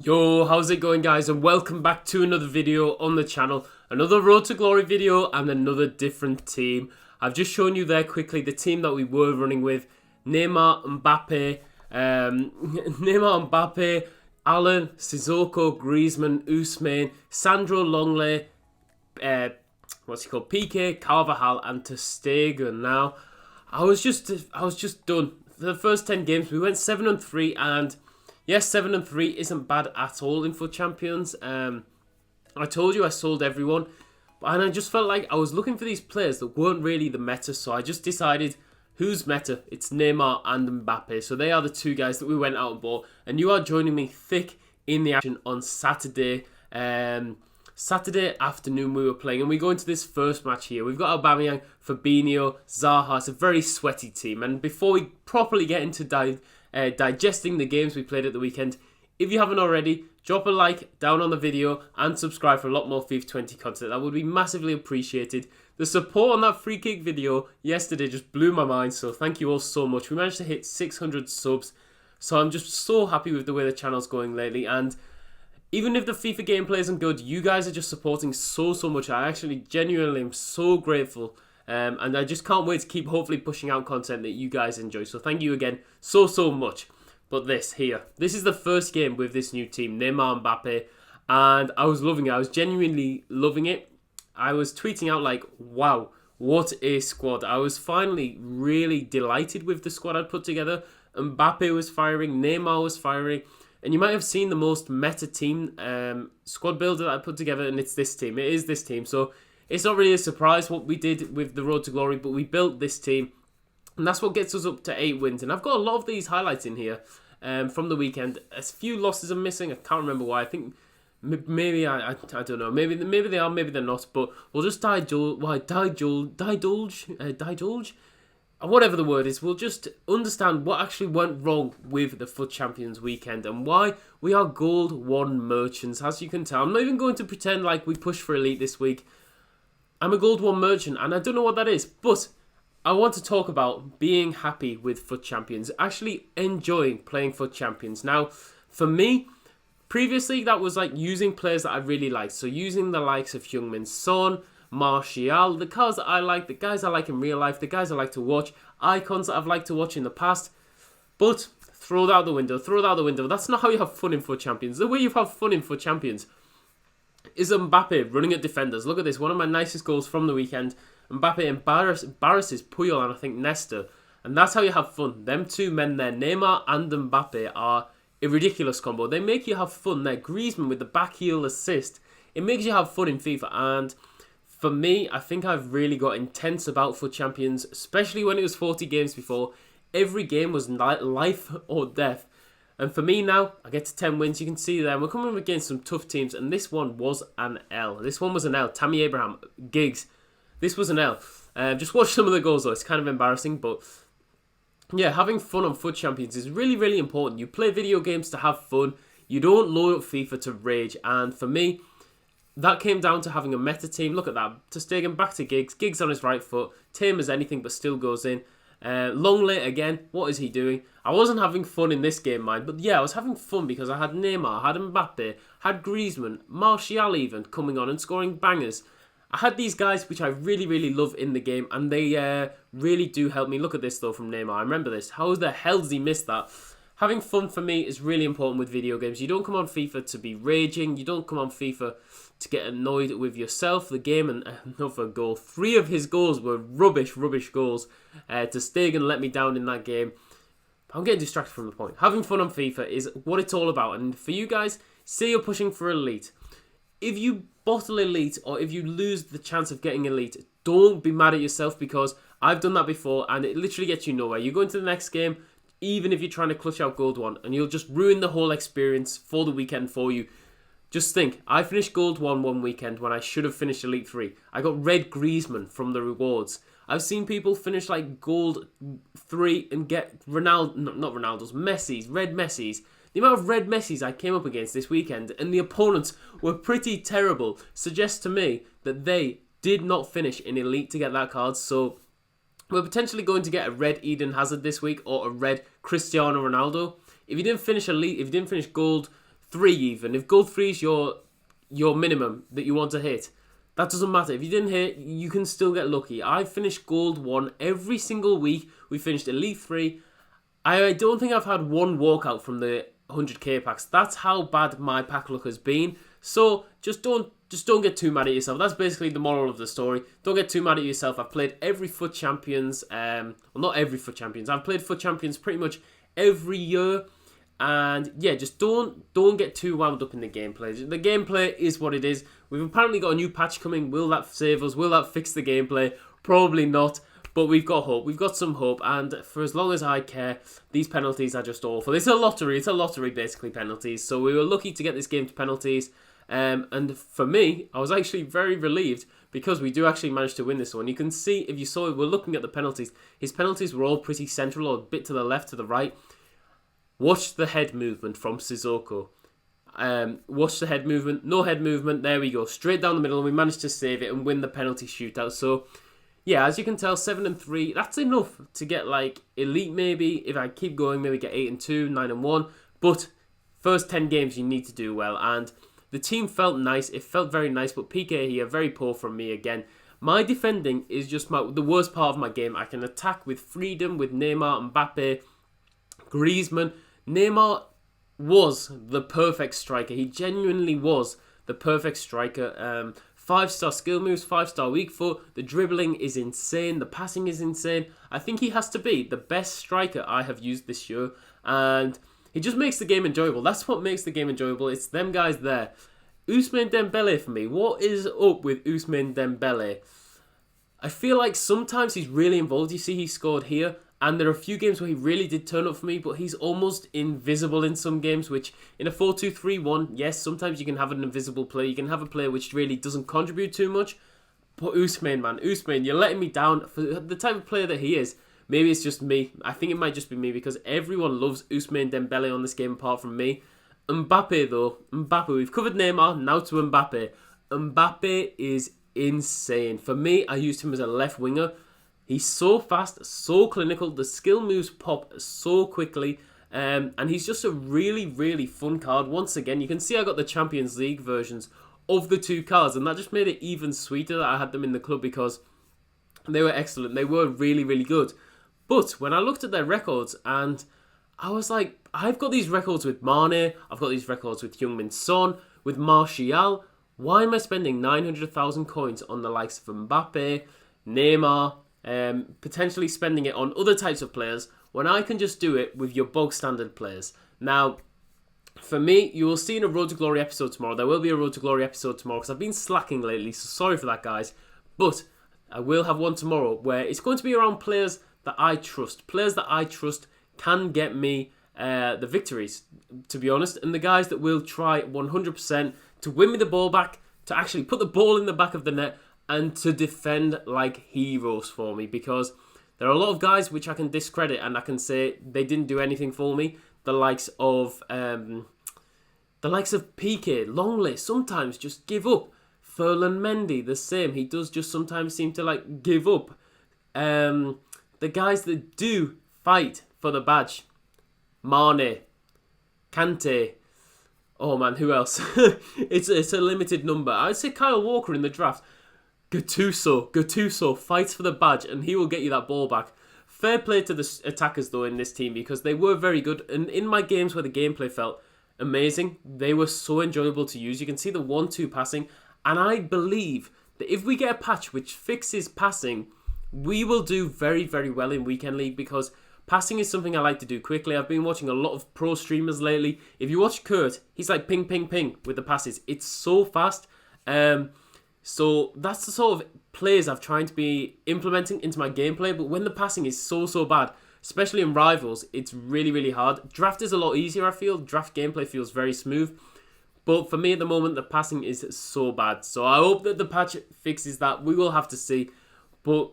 Yo, how's it going, guys, and welcome back to another video on the channel. Another Road to Glory video and another different team. I've just shown you there quickly the team that we were running with. Neymar, Mbappe, Allen, Sissoko, Griezmann, Ousmane, Sandro, Longley, PK, Carvajal and Ter Stegen. Now, I was just done. For the first 10 games, we went 7-3 and yes, 7-3 isn't bad at all in FUT Champions. I told you I sold everyone, and I just felt like I was looking for these players that weren't really the meta, so I just decided who's meta. It's Neymar and Mbappe, so they are the two guys that we went out and bought, and you are joining me thick in the action on Saturday. Saturday afternoon we were playing, and we go into this first match here. We've got Aubameyang, Fabinho, Zaha. It's a very sweaty team, and before we properly get into digesting the games we played at the weekend, if you haven't already, drop a like down on the video and subscribe for a lot more FIFA20 content. That would be massively appreciated. The support on that free kick video yesterday just blew my mind, so thank you all so much. We managed to hit 600 subs, so I'm just so happy with the way the channel's going lately. And even if the FIFA gameplay isn't good, you guys are just supporting so much. I actually genuinely am so grateful. And I just can't wait to keep hopefully pushing out content that you guys enjoy. So thank you again so much. But this is the first game with this new team, Neymar, Mbappe, and I was loving it. I was genuinely loving it. I was tweeting out like, wow, what a squad. I was finally really delighted with the squad I'd put together. Mbappe was firing, Neymar was firing, and you might have seen the most meta team squad builder that I put together, and it's this team. It is this team. So it's not really a surprise what we did with the Road to Glory, but we built this team, and that's what gets us up to 8 wins. And I've got a lot of these highlights in here from the weekend. A few losses are missing. I can't remember why. I think maybe I don't know. Maybe they are. Maybe they're not. But we'll just divulge, whatever the word is. We'll just understand what actually went wrong with the FUT Champions weekend and why we are Gold 1 merchants. As you can tell, I'm not even going to pretend like we pushed for Elite this week. I'm a Gold 1 merchant, and I don't know what that is, but I want to talk about being happy with FUT Champions, actually enjoying playing FUT Champions. Now, for me, previously that was like using players that I really liked, so using the likes of Heung-min Son, Martial, the cars that I like, the guys I like in real life, the guys I like to watch, icons that I've liked to watch in the past, but throw that out the window. That's not how you have fun in FUT Champions. The way you have fun in FUT Champions is Mbappe running at defenders. Look at this, one of my nicest goals from the weekend. Mbappe embarrasses Puyol and I think Nesta, and that's how you have fun. Them two men there, Neymar and Mbappe, are a ridiculous combo. They make you have fun there. Griezmann with the back heel assist. It makes you have fun in FIFA, and for me, I think I've really got intense about FUT Champions, especially when it was 40 games before. Every game was life or death. And for me now, I get to 10 wins. You can see there, we're coming up against some tough teams, and this one was an L. Tammy Abraham, Giggs. This was an L. Just watch some of the goals though. It's kind of embarrassing, but yeah, having fun on FUT Champions is really important. You play video games to have fun. You don't load up FIFA to rage. And for me, that came down to having a meta team. Look at that. Ter Stegen back to Giggs. Giggs on his right foot. Tame as anything, but still goes in. Longley again, what is he doing? I wasn't having fun in this game, mind, but yeah, I was having fun because I had Neymar, had Mbappe, had Griezmann, Martial even coming on and scoring bangers. I had these guys which I really love in the game, and they really do help me. Look at this though from Neymar, I remember this. How the hell did he miss that? Having fun for me is really important with video games. You don't come on FIFA to be raging. You don't come on FIFA to get annoyed with yourself, the game, and another goal. 3 of his goals were rubbish goals. Ter Stegen let me down in that game. I'm getting distracted from the point. Having fun on FIFA is what it's all about. And for you guys, say you're pushing for Elite. If you bottle Elite or if you lose the chance of getting Elite, don't be mad at yourself, because I've done that before and it literally gets you nowhere. You go into the next game, even if you're trying to clutch out Gold 1, and you'll just ruin the whole experience for the weekend for you. Just think, I finished Gold 1 one weekend when I should have finished Elite 3. I got red Griezmann from the rewards. I've seen people finish like Gold 3 and get Messi's, red Messi's. The amount of red Messi's I came up against this weekend and the opponents were pretty terrible suggests to me that they did not finish in Elite to get that card. So we're potentially going to get a red Eden Hazard this week or a red Cristiano Ronaldo. If you didn't finish Elite, if you didn't finish Gold 3 even. If goal 3 is your minimum that you want to hit, that doesn't matter. If you didn't hit, you can still get lucky. I finished gold 1 every single week. We finished elite 3. I don't think I've had one walkout from the 100k packs. That's how bad my pack luck has been. So just don't get too mad at yourself. That's basically the moral of the story. Don't get too mad at yourself. I've played every FUT Champions. Well, not every FUT Champions. I've played FUT Champions pretty much every year. And yeah, just don't get too wound up in the gameplay. The gameplay is what it is. We've apparently got a new patch coming. Will that save us? Will that fix the gameplay? Probably not. But we've got hope. We've got some hope. And for as long as I care, these penalties are just awful. It's a lottery. It's a lottery, basically, penalties. So we were lucky to get this game to penalties. And for me, I was actually very relieved because we do actually manage to win this one. You can see, if you saw it, we're looking at the penalties. His penalties were all pretty central or a bit to the left, to the right. Watch the head movement from Sissoko. Watch the head movement. No head movement. There we go. Straight down the middle. And we managed to save it and win the penalty shootout. So, yeah, as you can tell, 7-3. That's enough to get, like, elite maybe. If I keep going, maybe get 8-2, 9-1. But first 10 games, you need to do well. And the team felt nice. It felt very nice. But PK here, very poor from me again. My defending is just the worst part of my game. I can attack with freedom with Neymar, Mbappe, Griezmann. Neymar was the perfect striker. He genuinely was the perfect striker. 5-star skill moves, 5-star weak foot. The dribbling is insane. The passing is insane. I think he has to be the best striker I have used this year. And he just makes the game enjoyable. That's what makes the game enjoyable. It's them guys there. Ousmane Dembele for me. What is up with Ousmane Dembele? I feel like sometimes he's really involved. You see he scored here. And there are a few games where he really did turn up for me, but he's almost invisible in some games, which in a 4-2-3-1, yes, sometimes you can have an invisible player. You can have a player which really doesn't contribute too much. But Ousmane, man, Ousmane, you're letting me down. For the type of player that he is, maybe it's just me. I think it might just be me because everyone loves Ousmane Dembele on this game apart from me. Mbappe, though. Mbappe, we've covered Neymar, now to Mbappe. Mbappe is insane. For me, I used him as a left winger. He's so fast, so clinical. The skill moves pop so quickly. And he's just a really, really fun card. Once again, you can see I got the Champions League versions of the two cards. And that just made it even sweeter that I had them in the club because they were excellent. They were really, really good. But when I looked at their records and I was like, I've got these records with Mane. I've got these records with Heung-min Son, with Martial. Why am I spending 900,000 coins on the likes of Mbappe, Neymar, potentially spending it on other types of players when I can just do it with your bog standard players? Now, for me, you will see in a Road to Glory episode tomorrow. There will be a Road to Glory episode tomorrow because I've been slacking lately, so sorry for that, guys. But I will have one tomorrow where it's going to be around players that I trust. Players that I trust can get me the victories, to be honest, and the guys that will try 100% to win me the ball back, to actually put the ball in the back of the net, and to defend like heroes for me, because there are a lot of guys which I can discredit and I can say they didn't do anything for me. The likes of Piqué, Longley, sometimes just give up. Ferland Mendy, the same. He does just sometimes seem to like give up. The guys that do fight for the badge, Mane, Kante. Oh man, who else? It's a limited number. I'd say Kyle Walker in the draft. Gattuso fights for the badge and he will get you that ball back. Fair play to the attackers though in this team because they were very good. And in my games where the gameplay felt amazing, they were so enjoyable to use. You can see the 1-2 passing. And I believe that if we get a patch which fixes passing, we will do very, very well in Weekend League because passing is something I like to do quickly. I've been watching a lot of pro streamers lately. If you watch Kurt, he's like ping, ping, ping with the passes. It's so fast. So that's the sort of plays I've tried to be implementing into my gameplay. But when the passing is so bad, especially in Rivals, it's really, really hard. Draft is a lot easier, I feel. Draft gameplay feels very smooth. But for me at the moment, the passing is so bad. So I hope that the patch fixes that. We will have to see. But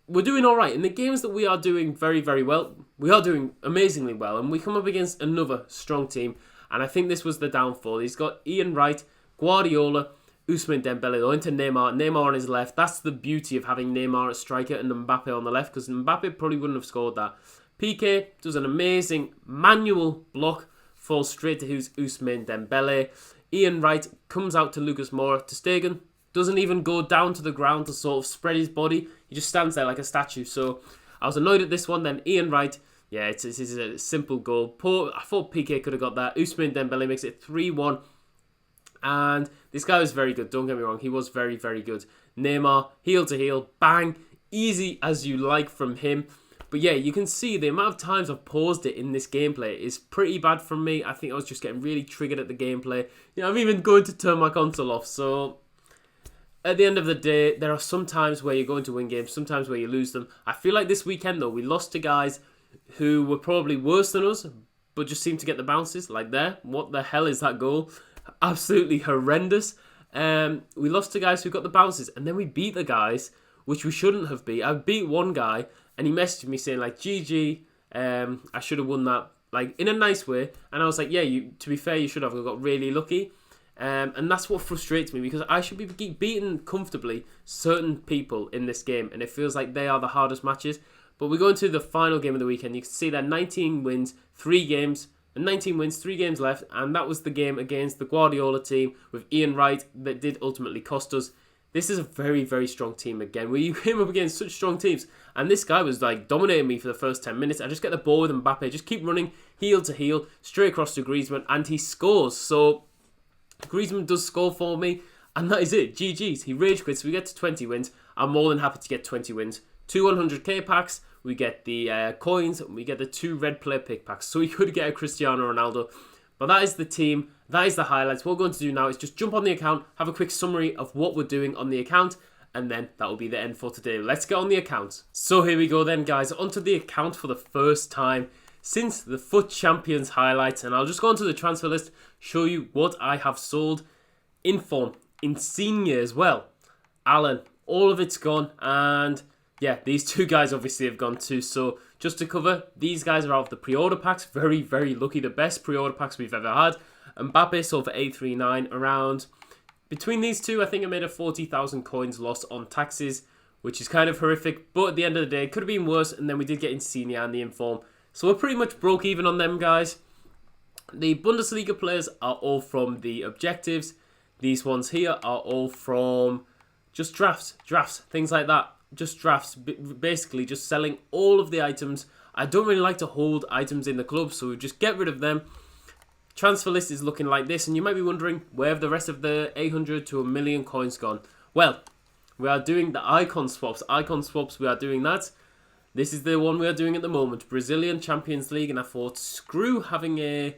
we're doing all right. In the games that we are doing very, very well, we are doing amazingly well. And we come up against another strong team. And I think this was the downfall. He's got Ian Wright, Guardiola, Ousmane Dembele, into Neymar. Neymar on his left. That's the beauty of having Neymar as striker and Mbappe on the left, because Mbappe probably wouldn't have scored that. Piqué does an amazing manual block falls straight to Ousmane Dembele. Ian Wright comes out to Lucas Moura. Ter Stegen doesn't even go down to the ground to sort of spread his body. He just stands there like a statue. So I was annoyed at this one. Then Ian Wright, yeah, it's a simple goal. I thought PK could have got that. Ousmane Dembele makes it 3-1. And this guy was very good, don't get me wrong. He was very, very good. Neymar, heel to heel, bang. Easy as you like from him. But yeah, you can see the amount of times I've paused it in this gameplay is pretty bad from me. I think I was just getting really triggered at the gameplay. You know, I'm even going to turn my console off. So at the end of the day, there are some times where you're going to win games, sometimes where you lose them. I feel like this weekend, though, we lost to guys who were probably worse than us, but just seemed to get the bounces. Like there, what the hell is that goal? Absolutely horrendous. We lost to guys who got the bounces, and then we beat the guys which we shouldn't have beat. I beat one guy, and he messaged me saying like, "GG, I should have won that," like in a nice way. And I was like, "Yeah, to be fair, you should have. I got really lucky." And that's what frustrates me, because I should be beating comfortably certain people in this game, and it feels like they are the hardest matches. But we go into the final game of the weekend. You can see that 19 wins, 3 games. 19 wins, 3 games left, and that was the game against the Guardiola team with Ian Wright that did ultimately cost us. This is a very, very strong team again. We came up against such strong teams, and this guy was like dominating me for the first 10 minutes. I just get the ball with Mbappe, just keep running, heel to heel, straight across to Griezmann, and he scores. So Griezmann does score for me, and that is it. GG's. He rage quits. We get to 20 wins. I'm more than happy to get 20 wins. 2 100k packs. We get the coins, and we get the 2 red player pick packs. So we could get a Cristiano Ronaldo. But that is the team. That is the highlights. What we're going to do now is just jump on the account, have a quick summary of what we're doing on the account, and then that will be the end for today. Let's get on the account. So here we go then, guys. Onto the account for the first time since the FUT Champions highlights. And I'll just go onto the transfer list, show you what I have sold. Inform, Insigne as well. Alan, all of it's gone, and yeah, these 2 guys obviously have gone too. So just to cover, these guys are out of the pre-order packs. Very, very lucky. The best pre-order packs we've ever had. Mbappe sold for 839 around. Between these 2, I think I made a 40,000 coins loss on taxes, which is kind of horrific. But at the end of the day, it could have been worse. And then we did get Insigne and the Inform. So we're pretty much broke even on them, guys. The Bundesliga players are all from the objectives. These ones here are all from just drafts, things like that. Just drafts, basically just selling all of the items. I don't really like to hold items in the club, so we just get rid of them. Transfer list is looking like this, and you might be wondering, where have the rest of the 800 to 1 million coins gone? Well, we are doing the icon swaps. We are doing that. This is the one we are doing at the moment, Brazilian Champions League, and I thought, screw having a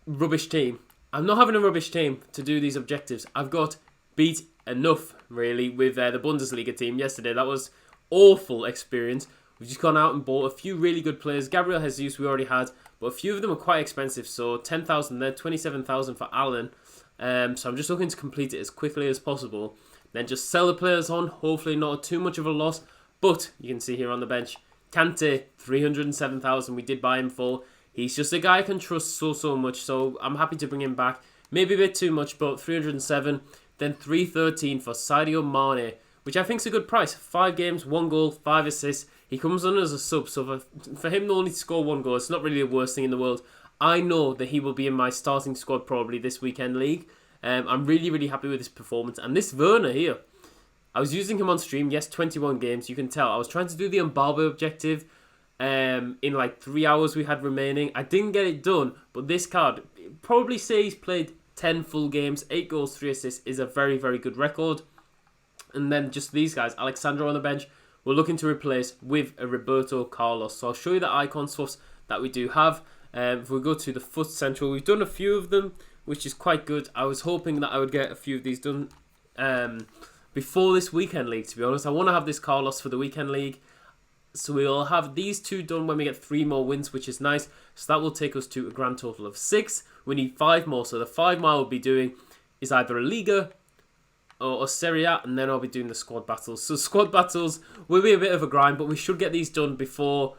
rubbish team. I'm not having a rubbish team to do these objectives. I've got beat enough, really, with the Bundesliga team yesterday. That was awful experience. We've just gone out and bought a few really good players. Gabriel Jesus we already had, but a few of them are quite expensive. So 10,000 there, 27,000 for Alan. So I'm just looking to complete it as quickly as possible. Then just sell the players on. Hopefully not too much of a loss. But you can see here on the bench, Kante, 307,000. We did buy him for. He's just a guy I can trust so much. So I'm happy to bring him back. Maybe a bit too much, but 307. Then 313 for Sadio Mane, which I think is a good price. 5 games, 1 goal, 5 assists. He comes on as a sub, so for him to only score 1 goal, it's not really the worst thing in the world. I know that he will be in my starting squad probably this weekend league. I'm really, really happy with his performance. And this Werner here, I was using him on stream. Yes, 21 games, you can tell. I was trying to do the Mbappe objective in like 3 hours we had remaining. I didn't get it done, but this card, probably say he's played 10 full games, 8 goals, 3 assists is a very, very good record. And then just these guys, Alexandro on the bench, we're looking to replace with a Roberto Carlos. So I'll show you the icon swaps that we do have. If we go to the FUT Central, we've done a few of them, which is quite good. I was hoping that I would get a few of these done before this weekend league, to be honest. I want to have this Carlos for the weekend league. So we'll have these 2 done when we get 3 more wins, which is nice. So that will take us to a grand total of 6. We need 5 more. So the 5 more we'll be doing is either a Liga or Serie A, and then I'll be doing the squad battles. So squad battles will be a bit of a grind, but we should get these done before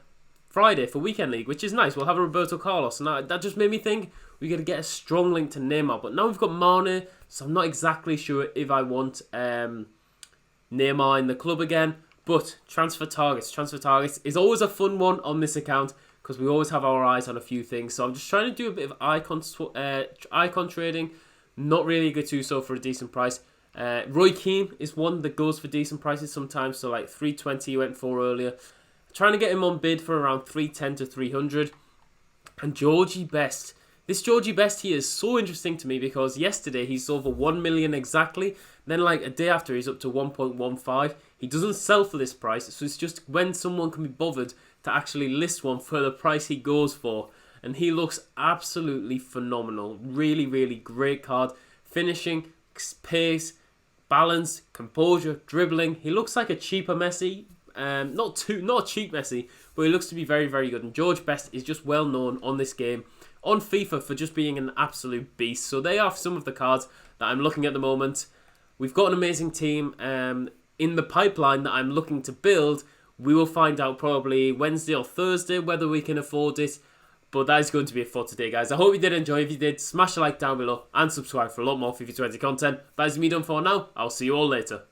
Friday for weekend league, which is nice. We'll have a Roberto Carlos, and that just made me think we're going to get a strong link to Neymar. But now we've got Mane, so I'm not exactly sure if I want Neymar in the club again. But transfer targets is always a fun one on this account, because we always have our eyes on a few things. So I'm just trying to do a bit of icon trading. Not really Gattuso for a decent price. Roy Keane is one that goes for decent prices sometimes. So like 320 he went for earlier. Trying to get him on bid for around 310 to 300. And Georgie Best. This Georgie Best here is so interesting to me because yesterday he sold for 1 million exactly. Then like a day after he's up to 1.15. He doesn't sell for this price. So it's just when someone can be bothered to actually list one for the price he goes for. And he looks absolutely phenomenal. Really, really great card. Finishing, pace, balance, composure, dribbling. He looks like a cheaper Messi. Not cheap Messi, but he looks to be very, very good. And George Best is just well known on this game, on FIFA, for just being an absolute beast. So they are some of the cards that I'm looking at the moment. We've got an amazing team in the pipeline that I'm looking to build. We will find out probably Wednesday or Thursday whether we can afford it. But that is going to be it for today, guys. I hope you did enjoy. If you did, smash a like down below and subscribe for a lot more FIFA20 content. That is me done for now. I'll see you all later.